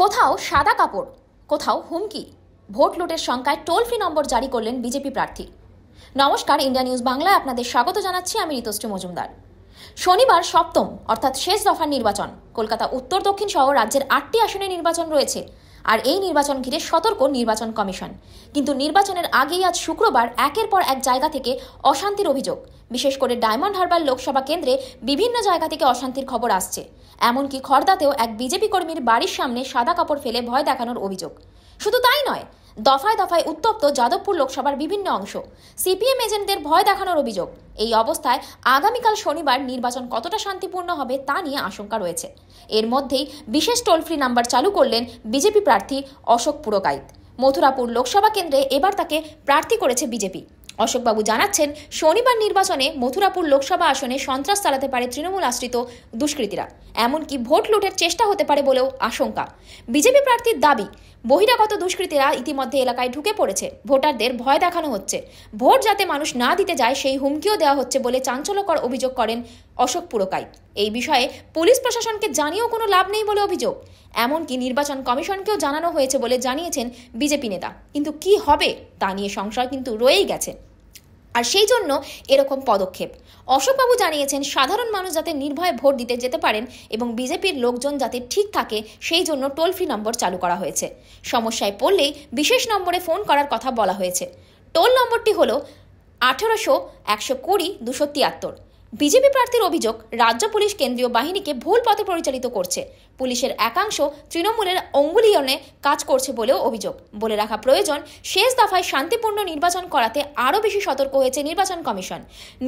কোথাও সাদা কাপড়, কোথাও হুমকি, ভোট লুটের শঙ্কায় টোল ফ্রি নম্বর জারি করলেন বিজেপি প্রার্থী। নমস্কার, ইন্ডিয়া নিউজ বাংলায় আপনাদের স্বাগত জানাচ্ছি। আমি ঋতুশ্রী মজুমদার। শনিবার সপ্তম অর্থাৎ শেষ দফার নির্বাচন। কলকাতা উত্তর দক্ষিণ সহ রাজ্যের 8টি আসনে নির্বাচন রয়েছে, আর এই নির্বাচন ঘিরে সতর্ক নির্বাচন কমিশন। কিন্তু নির্বাচনের আগেই আজ শুক্রবার একের পর এক জায়গা থেকে অশান্তির অভিযোগ। বিশেষ করে ডায়মন্ড হারবার লোকসভা কেন্দ্রে বিভিন্ন জায়গা থেকে অশান্তির খবর আসছে। এমনকি খড়দাতেও এক বিজেপি কর্মীর বাড়ির সামনে সাদা কাপড় ফেলে ভয় দেখানোর অভিযোগ। শুধু তাই নয়, দফায় দফায় উত্তপ্ত যাদবপুর লোকসভার বিভিন্ন অংশ। সিপিএম এজেন্টদের ভয় দেখানোর অভিযোগ। এই অবস্থায় আগামীকাল শনিবার নির্বাচন কতটা শান্তিপূর্ণ হবে তা নিয়ে আশঙ্কা রয়েছে। এর মধ্যেই বিশেষ টোল ফ্রি নাম্বার চালু করলেন বিজেপি প্রার্থী অশোক পুরকাইত। মথুরাপুর লোকসভা কেন্দ্রে এবার তাকে প্রার্থী করেছে বিজেপি। অশোকবাবু জানাচ্ছেন, শনিবার নির্বাচনে মথুরাপুর লোকসভা আসনে সন্ত্রাস চালাতে পারে তৃণমূল আশ্রিত দুষ্কৃতীরা, এমনকি ভোট লুটের চেষ্টা হতে পারে বলেও আশঙ্কা। বিজেপি প্রার্থীর দাবি, বহিরাগত দুষ্কৃতীরা ইতিমধ্যে এলাকায় ঢুকে পড়েছে, ভোটারদের ভয় দেখানো হচ্ছে, ভোট যাতে মানুষ না দিতে যায় সেই হুমকিও দেওয়া হচ্ছে বলে চাঞ্চল্যকর অভিযোগ করেন অশোক পুরকাইত। এই বিষয়ে পুলিশ প্রশাসনকে জানিয়েও কোনো লাভ নেই বলে অভিযোগ। এমনকি নির্বাচন কমিশনকেও জানানো হয়েছে বলে জানিয়েছেন বিজেপি নেতা। কিন্তু কি হবে তা নিয়ে সংশয় কিন্তু রয়েই গেছে, আর সেই জন্য এরকম পদক্ষেপ। অশোকবাবু জানিয়েছেন, সাধারণ মানুষ যাতে নির্ভয়ে ভোট দিতে যেতে পারেন এবং বিজেপির লোকজন যাতে ঠিক থাকে সেই জন্য টোল ফ্রি নম্বর চালু করা হয়েছে। সমস্যায় পড়লেই বিশেষ নম্বরে ফোন করার কথা বলা হয়েছে। টোল নম্বরটি হলো 1800-120-273। বিজেপি প্রার্থীর অভিযোগ, রাজ্য পুলিশ কেন্দ্রীয় বাহিনীকে ভুল পথে পরিচালিত করছে। পুলিশের একাংশ তৃণমূলের অঙ্গুলিয়নে কাজ করছে বলেও অভিযোগ। বলে রাখা প্রয়োজন, শেষ দফায় শান্তিপূর্ণ নির্বাচন করাতে আরও বেশি সতর্ক হয়েছে নির্বাচন কমিশন।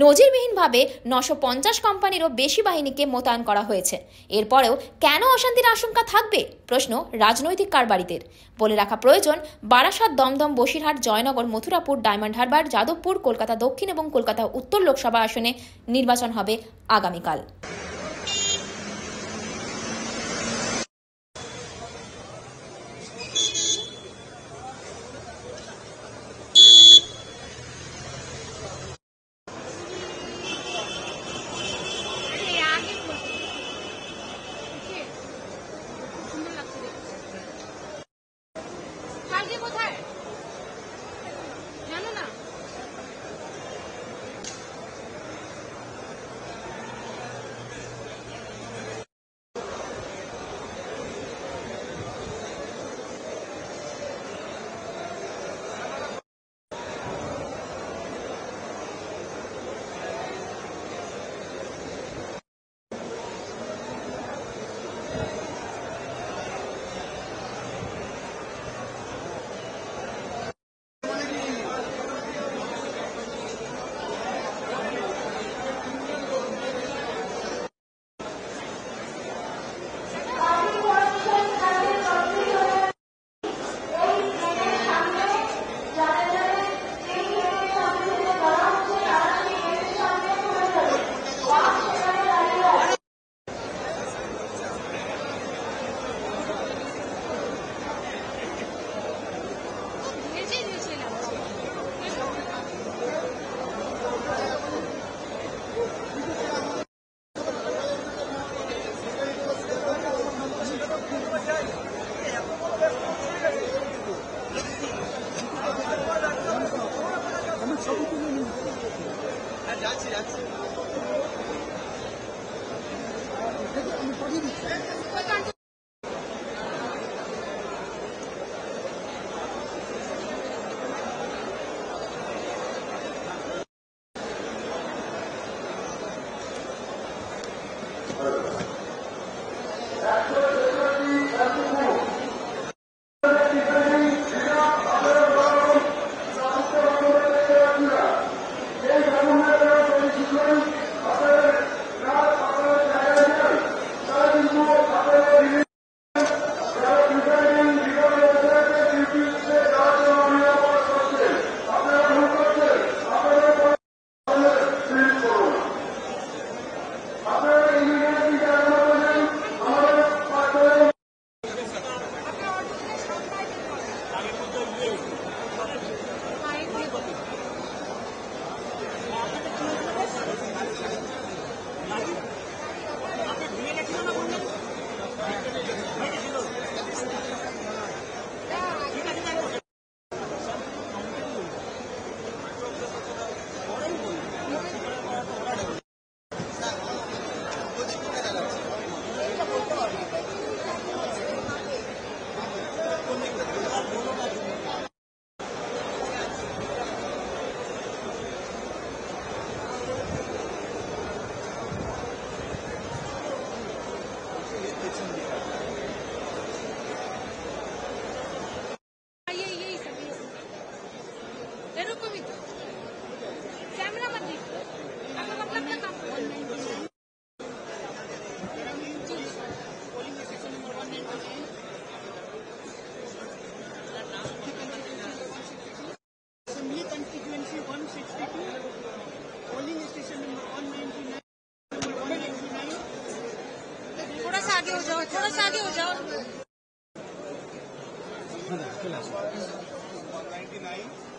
নজিরবিহীনভাবে 950 কোম্পানিরও বেশি বাহিনীকে মোতায়েন করা হয়েছে। এরপরেও কেন অশান্তির আশঙ্কা থাকবে? প্রশ্ন রাজনৈতিক কারবারিদের। বলে রাখা প্রয়োজন, বারাসাত, দমদম, বসিরহাট, জয়নগর, মথুরাপুর, ডায়মন্ড হারবার, যাদবপুর, কলকাতা দক্ষিণ এবং কলকাতা উত্তর লোকসভা আসনে নির্বাচন হবে আগামীকাল। थोड़ा सा आगे हो जाओ। 199